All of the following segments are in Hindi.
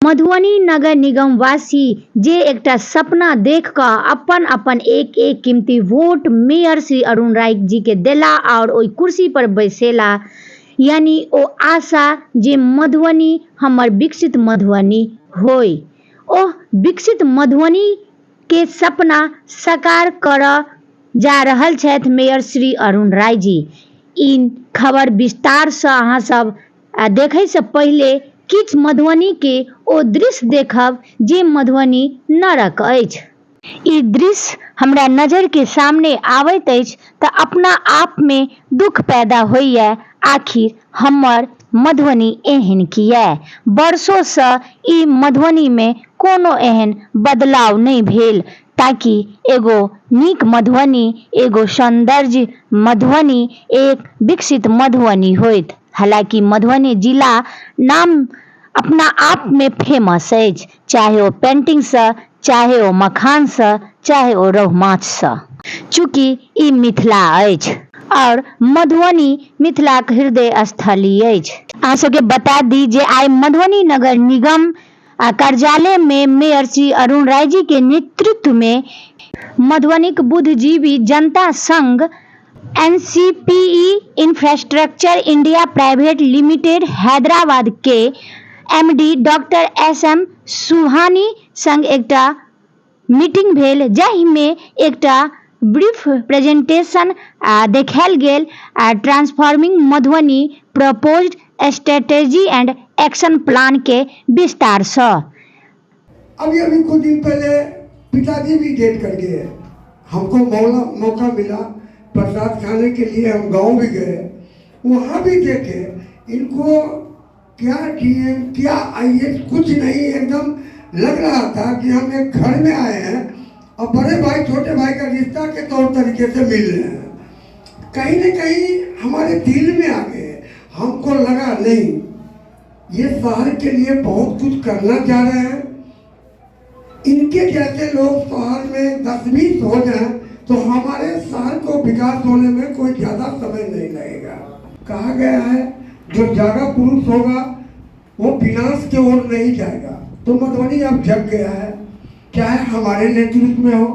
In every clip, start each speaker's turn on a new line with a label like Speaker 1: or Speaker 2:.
Speaker 1: मधुबनी नगर निगम वासी जे एकटा सपना देख कऽ अपन अपन एक एक कीमती वोट मेयर श्री अरुण राय जी के देला और ओई कुर्सी पर बैसेला, यानी ओ आशा जे मधुबनी हमर विकसित मधुबनी होय। ओह विकसित मधुबनी के सपना साकार करऽ जा रहल छथि मेयर श्री अरुण राय जी। ई खबर विस्तार सँ अहाँ सब देखै से पहिले किछ मधुबनी के ओ दृश्य देखब जे मधुबनी नरक अछि। ई दृश्य हमरा नजर के सामने आबैत अछि तऽ अपना आप में दुख पैदा होइए, आखिर हमर मधुबनी एहन किया? वर्षों सँ ई मधुबनी में कोनो एहन बदलाव नहीं भेल ताकि एगो नीक मधुबनी, एगो सौंदर्य मधुबनी, एक विकसित मधुबनी होइत। हालांकि मधुबनी जिला नाम अपना आप में फेमस अछि, चाहे ओ पेंटिंग सँ, चाहे ओ मखान सँ, चाहे ओ रोहु माछ सँ। चूँकि ई मिथिला अछि और मधुबनी मिथिलाक हृदय स्थली अछि। अहाँ सबके बता दी जे आइ मधुबनी नगर निगम कार्यालय में मेयर श्री अरुण राय जी के नेतृत्व में मधुबनीक बुद्धिजीवी जनता संघ NCPE infrastructure India private limited Hyderabad के एमडी डॉक्टर एसएम सुहानी संग एकटा मीटिंग भेल, जाहि में एकटा ब्रीफ प्रेजेंटेशन देखायल गेल transforming Madhubani proposed strategy and action plan के विस्तार सँ।
Speaker 2: अभी कुछ दिन पहले पिताजी भी डेट कर गए, हमको मौका मिला प्रसाद खाने के लिए, हम गांव भी गए, वहाँ भी देखे इनको क्या डीएम क्या आईएएस कुछ नहीं, एकदम लग रहा था कि हम एक घर में आए हैं और बड़े भाई छोटे भाई का रिश्ता के तौर तरीके से मिल रहे हैं। कहीं न कहीं हमारे दिल में आ गए, हमको लगा नहीं ये शहर के लिए बहुत कुछ करना चाह रहे हैं। इनके जैसे लोग शहर में 10-20 हो जाएं तो हमारे शहर को विकास होने में कोई ज्यादा समय नहीं लगेगा। कहा गया है जो जागा पुरुष होगा वो विनाश की ओर नहीं जाएगा। तो मधुबनी अब जग गया है, चाहे हमारे नेतृत्व में हो,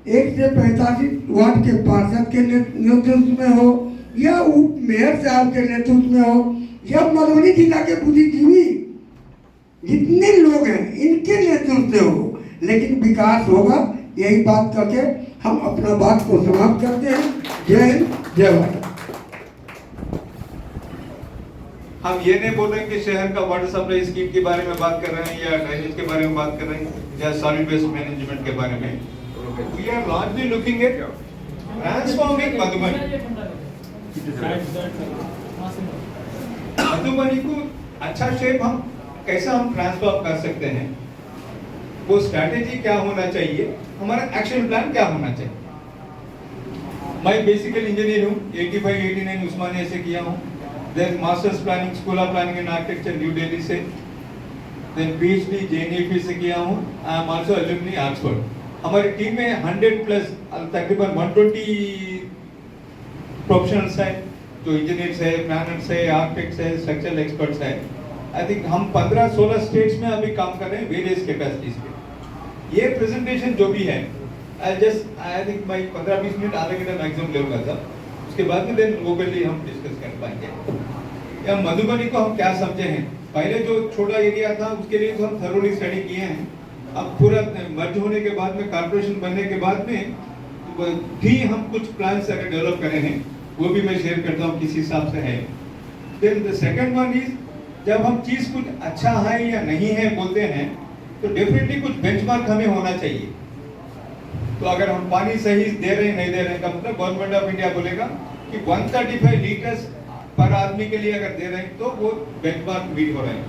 Speaker 2: 1 से 45 वार्ड के पार्षद के नेतृत्व में हो, या उप मेयर साहब के नेतृत्व में हो, या मधुबनी जिला के बुद्धिजीवी जितने लोग हैं इनके नेतृत्व में हो, लेकिन विकास होगा। यही बात करके हम अपना बात को समाप्त करते हैं। जय हिंद, जय भारत।
Speaker 3: हम ये नहीं बोल रहे कि शहर का वाटर सप्लाई स्कीम के बारे में बात कर रहे हैं या ड्रेनेज के बारे में बात कर रहे हैं या सॉलिड वेस्ट मैनेजमेंट के बारे में। We are largely looking at transforming Madhubani. Madhubani को अच्छा शेप हम कैसा हम ट्रांसफॉर्म कर सकते हैं, वो स्ट्रैटेजी क्या होना चाहिए, हमारा एक्शन प्लान क्या होना चाहिए। मैं बेसिकल इंजीनियर हूँ, 85-89 उस्मानिया से किया हूँ, then masters planning school of planning and architecture new Delhi से, then PhD JNFE से किया हूँ। I am also alumni Oxford. हमारी टीम में 100+ तकरीबन 120 प्रोफेशनल्स हैं, जो इंजीनियर्स है, प्लानर्स है, आर्किटेक्ट्स है, स्ट्रक्चरल एक्सपर्ट्स है। आई थिंक हम 15-16 स्टेट्स में अभी काम कर रहे हैं वेरियस कैपेसिटीज पे। ये प्रेजेंटेशन जो भी है आई थिंक मैं 15-20 मिनट आधे घंटा मैक्सिमम लेऊंगा सर, उसके बाद में देन लोकली हम डिस्कस कर पाएंगे। या मधुबनी को हम क्या समझे हैं, पहले जो छोटा एरिया था उसके लिए तो हम थरोली स्टडी किए हैं। अब पूरा मर्ज होने के बाद में, कारपोरेशन बनने के बाद में भी हम कुछ प्लान्स अगर डेवलप करे हैं, वो भी मैं शेयर करता हूँ किस हिसाब से है। Then the second one is, जब हम चीज कुछ अच्छा है या नहीं है बोलते हैं तो डेफिनेटली कुछ बेंचमार्क हमें होना चाहिए। तो अगर हम पानी सही दे रहे हैं नहीं दे रहे हैं का मतलब गवर्नमेंट ऑफ इंडिया बोलेगा कि 135 लीटर्स पर आदमी के लिए अगर दे रहे हैं तो वो बेंचमार्क मीट हो रहे हैं।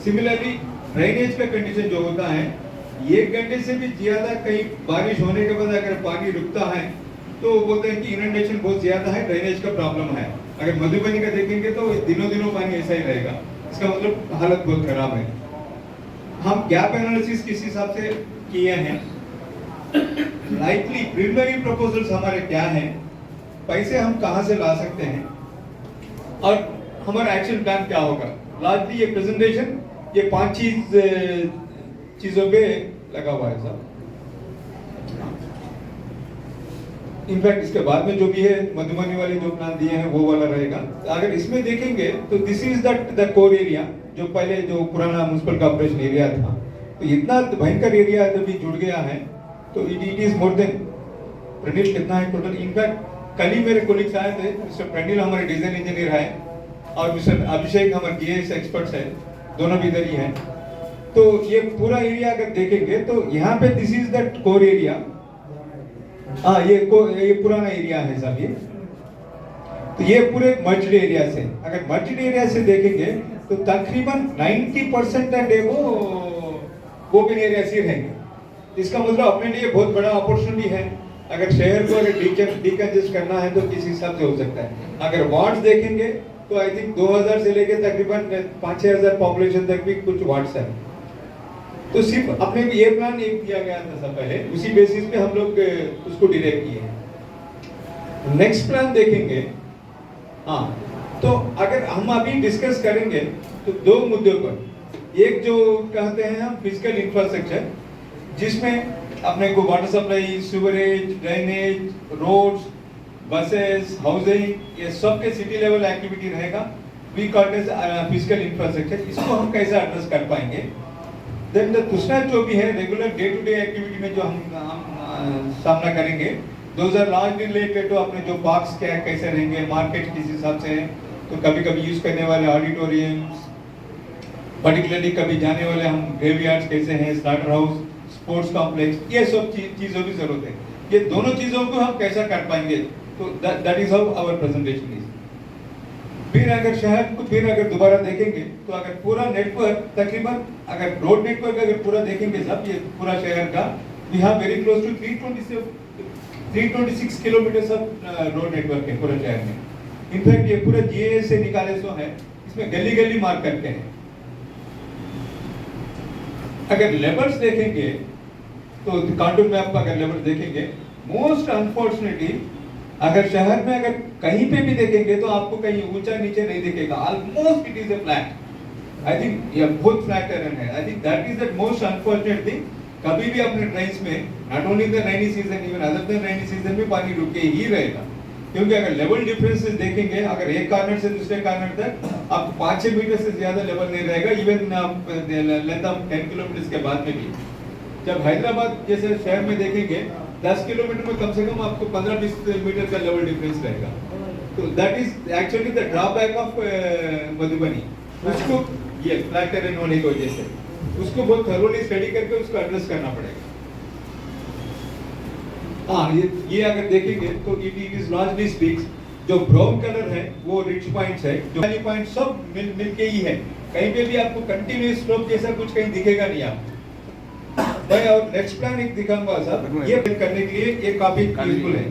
Speaker 3: सिमिलरली ड्रेनेज का कंडीशन जो होता है, 1 घंटे से भी ज्यादा कहीं बारिश होने के बाद अगर पानी रुकता है तो बोलते हैं कि इनंडेशन बहुत ज्यादा है, ड्रेनेज का प्रॉब्लम है। अगर मधुबनी का देखेंगे तो दिनों दिनों पानी ऐसा ही रहेगा, इसका मतलब हालत बहुत खराब है। हम गैप एनालिसिस किस हिसाब से किए हैं, लाइकली प्रीलिमिनरी प्रपोजल्स हमारे क्या हैं, पैसे हम कहां से ला सकते हैं और हमारा एक्शन प्लान क्या होगा। लार्जली ये प्रेजेंटेशन ये 5 चीजों पे लगा हुआ है साहब। इनफैक्ट इसके बाद में जो भी है मधुबनी वाले जो प्लान दिए हैं वो वाला रहेगा। अगर इसमें देखेंगे तो this is the core area, जो पहले जो पुराना म्युनिसिपल कॉर्पोरेशन एरिया था, तो इतना भयंकर एरिया जब भी जुड़ गया है तो it is more than. Pranil कितना है टोटल? इनफैक्ट कल ही मेरे कोलिग्स आए थे, मिस्टर प्रणील हमारे डिजाइन इंजीनियर है और मिस्टर अभिषेक हमारे जीएस एक्सपर्ट्स है, दोनों भी इधर ही हैं। तो ये पूरा एरिया अगर देखेंगे तो यहाँ पे this is the core area. हाँ, ये पुराना एरिया है साहब ये। तो ये पूरे मर्ज्ड एरिया से, अगर मर्ज्ड एरिया से देखेंगे तो तकरीबन 90% है वो ओपन एरिया से रहेंगे। इसका मतलब अपने लिए बहुत बड़ा अपॉर्चुनिटी है। अगर शहर को अगर डिकंजेस्ट करना है तो किस हिसाब से हो सकता है। अगर वार्ड्स देखेंगे तो आई थिंक 2000 से लेकर तकरीबन 5-6 हजार पॉपुलेशन तक भी कुछ वार्ड्स है। तो सिर्फ अपने ये प्लान एक किया गया था सब पहले, उसी बेसिस पे हम लोग उसको डिरेक्ट किए हैं। नेक्स्ट प्लान देखेंगे, हाँ, तो अगर हम अभी डिस्कस करेंगे तो 2 मुद्दों पर। एक जो कहते हैं हम फिजिकल इंफ्रास्ट्रक्चर, जिसमें अपने को water supply, sewerage, drainage, roads, buses, housing, ये सब के सिटी लेवल एक्टिविटी रहेगा। We call it physical infrastructure. इसको हम कैसे एड्रेस कर पाएंगे? देन दूसरा जो भी है regular day to day activity में जो हम सामना करेंगे, those are largely related to अपने जो पार्क्स क्या कैसे रहेंगे, मार्केट किस हिसाब से है, तो कभी कभी यूज करने वाले ऑडिटोरियम्स, पर्टिकुलरली कभी जाने वाले हम ग्रेवयार्ड्स कैसे हैं, स्लाटर हाउस, स्पोर्ट्स कॉम्प्लेक्स, ये सब चीजों की जरूरत है। ये दोनों चीजों को हम कैसा कर पाएंगे, तो that is how our presentation is. फिर अगर शहर को फिर अगर दोबारा देखेंगे तो अगर पूरा नेटवर्क तकरीबन, अगर रोड नेटवर्क अगर पूरा देखेंगे सब, ये पूरा शहर का, we have very close to 326 kilometre सब रोड नेटवर्क है पूरे शहर में। इनफैक्ट ये पूरे जीएस से निकाले सो है, इसमें गली गली मार्क करते हैं। अगर लेवल्स देखेंगे तो कार्टून में आप अगर लेवल देखेंगे, मोस्ट अनफॉर्चुनेटली अगर शहर में अगर कहीं पे भी देखेंगे तो आपको कहीं ऊंचा नीचे नहीं दिखेगा, almost it is a flat. I think ये बहुत फ्लैट टेरेन है। I think that is the most unfortunate thing. कभी भी अपने ट्रेन्स में not only the rainy season, even other than rainy season में पानी रुके ही रहेगा, क्योंकि अगर लेवल डिफरेंसेस देखेंगे, अगर एक कॉर्नर से दूसरे कॉर्नर तक आपको 5-6 मीटर से ज्यादा लेवल नहीं रहेगा, इवन लेंथ ऑफ 10 किलोमीटर के बाद में भी। जब हैदराबाद जैसे शहर में देखेंगे 10 किलोमीटर में कम से कम आपको 15-20 मीटर का लेवल डिफरेंस रहेगा। तो that is actually the drawback of Madhubani. उसको ये फ्लैट टेरेन होने की वजह से उसको बहुत थरोली स्टडी करके उसको एड्रेस करना पड़ेगा। हाँ, ये अगर देखेंगे तो इट इज लार्जली स्पीक्स, जो ब्राउन कलर है वो रिच पॉइंट्स है, जो वैली पॉइंट सब मिल के ही है। कहीं पे भी आपको कंटिन्यूअस स्लोप जैसा कुछ कहीं दिखेगा नहीं आपको। भाई और नेक्स्ट प्लान एक दिखाऊंगा साहब, ये बिल्ड करने के लिए ये काफी यूजफुल है।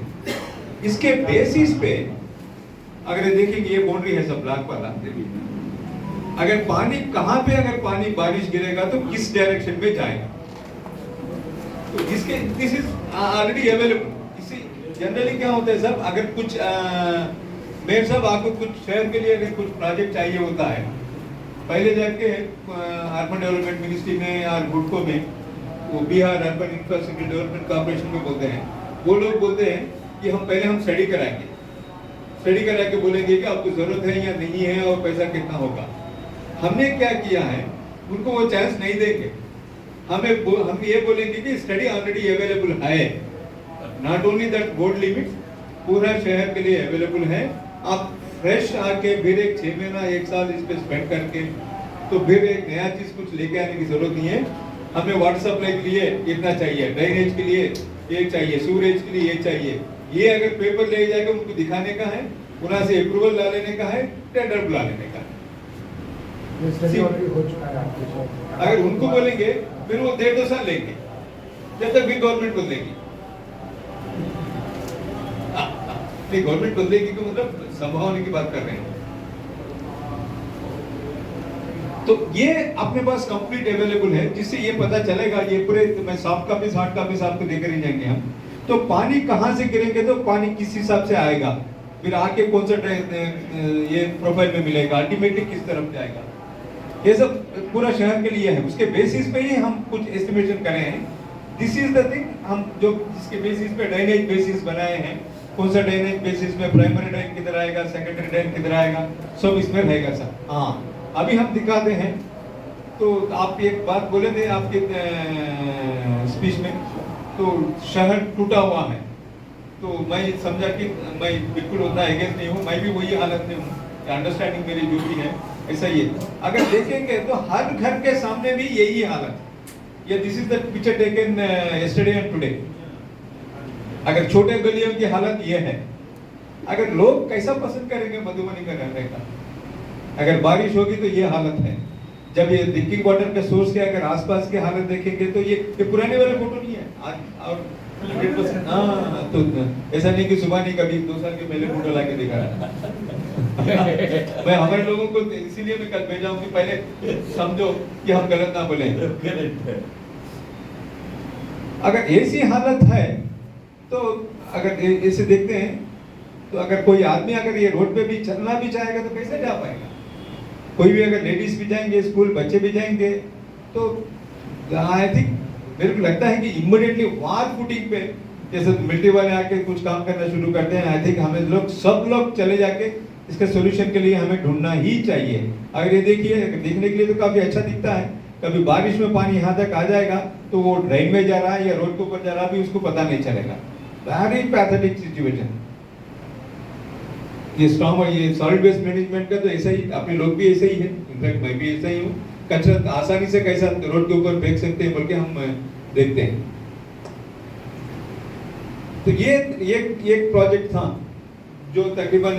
Speaker 3: इसके बेसिस पे अगर देखेंगे ये बाउंड्री है सब ब्लॉक वाला, अगर पानी कहाँ पे अगर पानी बारिश गिरेगा तो किस डायरेक्शन में जाएगा, तो इसके दिस इज ऑलरेडी अवेलेबल। इसी जनरली क्या होता है साहब, अगर कुछ मेयर साहब आपको कुछ शहर के लिए अगर कुछ प्रोजेक्ट चाहिए होता है, पहले जाके अर्बन डेवलपमेंट मिनिस्ट्री में या गुडको में, वो Bihar urban infrastructure development corporation में बोलते हैं, वो लोग बोलते हैं कि हम स्टडी कराएंगे, स्टडी करा के बोलेंगे कि आपको जरूरत है या नहीं है और पैसा कितना होगा। हमने क्या किया है, उनको वो चांस नहीं देंगे। हम ये बोलेंगे कि स्टडी ऑलरेडी अवेलेबल है, not only that board limits पूरा शहर के लिए अवेलेबल है। आप फ्रेश आके फिर एक 6 महीना 1 साल इस पे स्पेंड करके तो फिर एक नया चीज कुछ लेके आने की जरूरत नहीं है। हमें वाटर सप्लाई के लिए इतना चाहिए, ड्रेनेज के लिए ये चाहिए, सूरेज के लिए ये चाहिए, ये अगर पेपर ले जाएगा उनको दिखाने का है, पुनः से अप्रूवल ला लेने का है, टेंडर बुला लेने का है। अगर उनको बोलेंगे फिर वो 1.5-2 साल लेंगे, जब तक भी गवर्नमेंट बदलेगी। गवर्नमेंट बदलेगी तो मतलब संभव होने की बात कर रहे हैं। तो ये अपने पास कंप्लीट अवेलेबल है, जिससे ये पता चलेगा, ये पूरे मैं सॉफ्ट कॉपीज हार्ड कॉपीज आपको देकर ही जाएंगे हम। तो पानी कहाँ से गिरेंगे तो पानी किस हिसाब से आएगा, फिर आके कौन सा ये प्रोफाइल में मिलेगा, अल्टीमेटली किस तरफ जाएगा। ये सब पूरा शहर के लिए है, उसके बेसिस पे ही हम कुछ एस्टिमेशन करे हैं। दिस इज द थिंग, हम जो जिसके बेसिस पे ड्रेनेज बेसिस बनाए हैं, कौन सा ड्रेनेज बेसिस में प्राइमरी ड्रेन किधर आएगा, सेकेंडरी ड्रेन किधर आएगा, सब इसमें रहेगा सर। हाँ, अभी हम दिखाते हैं। तो आप एक बात बोले थे आपके स्पीच में, तो शहर टूटा हुआ है, तो मैं समझा कि मैं बिल्कुल उतना एगेंस्ट नहीं हूँ, मैं भी वही हालत में हूँ, अंडरस्टैंडिंग मेरी जो भी है ऐसा ही है। अगर देखेंगे तो हर घर के सामने भी यही हालत है। ये this is the picture taken yesterday and today. अगर छोटे गलियों की हालत ये है, अगर लोग कैसा पसंद करेंगे मधुबनी में रहने का? अगर बारिश होगी तो ये हालत है। जब ये ड्रिंकिंग वाटर के सोर्स के अगर आसपास के हालत देखेंगे तो ये पुराने वाले फोटो नहीं है आज और 100%। हाँ, तो ऐसा नहीं कि सुबह नहीं, कभी 2 साल के पहले फोटो लाके दिखा रहा मैं हमारे लोगों को इसीलिए मैं कल भेजा हूँ कि पहले समझो कि हम गलत ना बोले। अगर ऐसी हालत है तो अगर ऐसे देखते हैं तो अगर कोई आदमी अगर ये रोड पे भी चलना भी चाहेगा तो कैसे जा पाएगा? कोई भी अगर लेडीज भी जाएंगे स्कूल, बच्चे भी जाएंगे, तो आई थिंक मेरे को लगता है कि इमीडिएटली वार फुटिंग पे जैसे मिलिट्री वाले आके कुछ काम करना शुरू करते हैं, आई थिंक हमें लोग सब लोग चले जाके इसके सोल्यूशन के लिए हमें ढूंढना ही चाहिए। अगर ये देखिए, देखने के लिए तो काफी अच्छा दिखता है, कभी बारिश में पानी यहाँ तक आ जाएगा तो वो ड्रेन में जा रहा है या रोड के ऊपर जा रहा है भी उसको पता नहीं चलेगा। Very pathetic situation. ये स्टॉर्म और ये सॉलिड वेस्ट मैनेजमेंट का तो ऐसा ही, अपने लोग भी ऐसे ही है, इनफैक्ट मैं भी ऐसा ही हूँ। कचरा आसानी से कैसा रोड के ऊपर फेंक सकते हैं बल्कि हम देखते हैं। तो ये एक प्रोजेक्ट था जो तकरीबन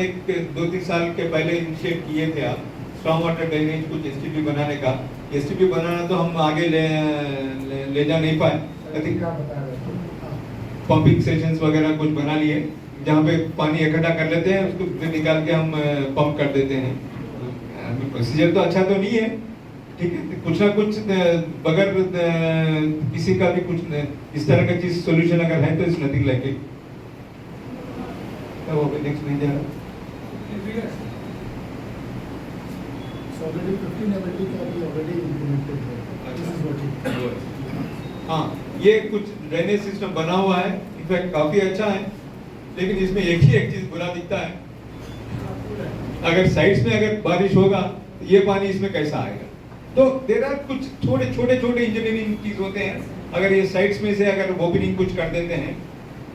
Speaker 3: 2-3 साल के पहले इनिशिएट किए थे आप, स्टॉर्म वाटर ड्रेनेज कुछ एसटीपी बनाने का। एसटीपी बनाना तो हम आगे ले जा नहीं पाए, पंपिंग सेशंस वगैरह कुछ बना लिए जहाँ पे पानी इकट्ठा कर लेते हैं, उसको फिर निकाल के हम पंप कर देते हैं। प्रोसीजर तो अच्छा तो नहीं है, ठीक है, कुछ ना कुछ बगैर किसी का भी कुछ इस तरह का चीज सॉल्यूशन अगर है तो इट्स नथिंग लाइक इट। वो नेक्स्ट नहीं जा रहा। हाँ, ये कुछ ड्रेनेज सिस्टम बना हुआ है, इनफैक्ट काफी अच्छा है, लेकिन इसमें एक चीज बुरा दिखता है। अगर साइड्स में अगर बारिश होगा तो ये पानी इसमें कैसा आएगा? तो देर आर कुछ छोटे इंजीनियरिंग चीज होते हैं। अगर ये साइड्स में से अगर ओपनिंग कुछ कर देते हैं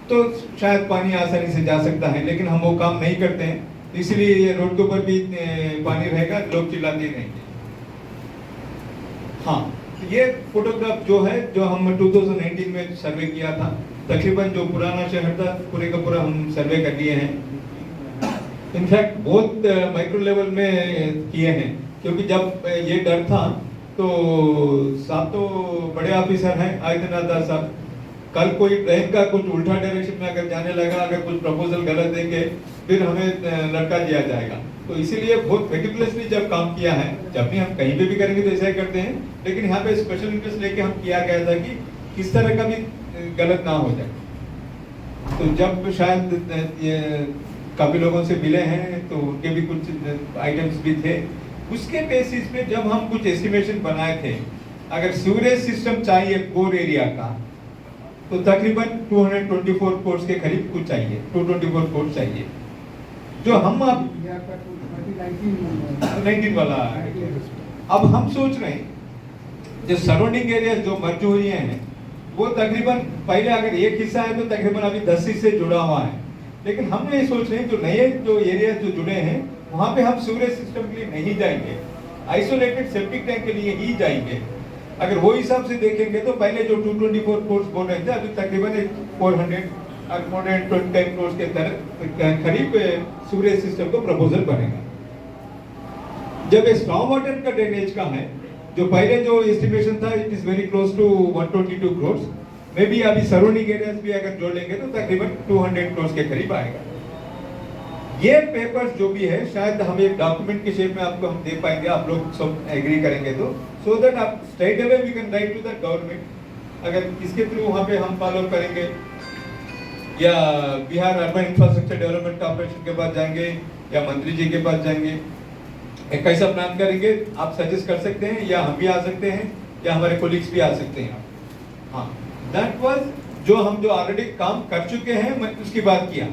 Speaker 3: तो शायद पानी आसानी से जा सकता है, लेकिन हम वो काम नहीं करते हैं, इसलिए ये रोड के ऊपर भी पानी रहेगा, लोग चिल्लाते रहेंगे। हाँ, ये फोटोग्राफ जो है जो हम 2019 में सर्वे किया था, तकरीबन जो पुराना शहर था पूरे का पूरा हम सर्वे कर लिए हैं। इनफैक्ट बहुत माइक्रो लेवल में किए हैं, क्योंकि जब ये डर था तो साहब तो बड़े ऑफिसर हैं आदित्यनाथ दास साहब, कल कोई ट्रेन का कुछ उल्टा डायरेक्शन में अगर जाने लगा, अगर कुछ प्रपोजल गलत देंगे फिर हमें लड़का दिया जाएगा। तो इसीलिए बहुत मेटिकुलसली जब काम किया है, जब भी हम कहीं पे भी करेंगे तो ऐसा ही करते हैं, लेकिन यहाँ पे स्पेशल इंटरेस्ट लेके हम किया गया था कि किस तरह का भी गलत ना हो जाए। तो जब शायद ये काफी लोगों से मिले हैं तो उनके भी कुछ आइटम्स भी थे, उसके बेसिस पे जब हम कुछ एस्टिमेशन बनाए थे, अगर सीवरेज सिस्टम चाहिए कोर एरिया का तो तकरीबन 224 करोड़ के करीब कुछ चाहिए, 224 करोड़ चाहिए, जो हम अब 19 वाला। अब हम सोच रहे हैं जो सराउंडिंग एरिया जो मर्ज हुई हैं वो तकरीबन पहले अगर एक हिस्सा है तो तकरीबन अभी 10 हिस्से जुड़ा हुआ है, लेकिन हम ये सोच रहे हैं जो नए जो एरिया जो जुड़े हैं वहां पे हम सीवरेज सिस्टम के लिए नहीं जाएंगे, आइसोलेटेड सेप्टिक टैंक के लिए ही जाएंगे। अगर वो हिसाब से देखेंगे तो पहले जो 224 करोड़ बोल रहे थे, अभी तकरीबन 410 करोड़ के करीब सीवरेज सिस्टम को प्रपोजल बनेगा। जब ये स्टॉर्म वाटर का ड्रेनेज का है, जो पहले जो एस्टिमेशन था it is very close to 122 crore, maybe अभी सराउंडिंग एरियाज भी अगर जोड़ लेंगे तो तकरीबन 200 करोड़ के करीब आएगा। ये पेपर्स जो भी है शायद हम एक डॉक्यूमेंट के शेप में आपको हम दे पाएंगे, आप लोग सब एग्री करेंगे तो, सो दैट आप straight away we can write to the government. अगर इसके थ्रू वहाँ पे हम फॉलो करेंगे या Bihar urban infrastructure development corporation के पास जाएंगे या मंत्री जी के पास जाएंगे, एक कैसा प्लान करेंगे आप सजेस्ट कर सकते हैं, या हम भी आ सकते हैं, या हमारे कोलिग्स भी आ सकते हैं। हाँ, दैट वाज जो ऑलरेडी काम कर चुके हैं, मैं उसकी बात किया।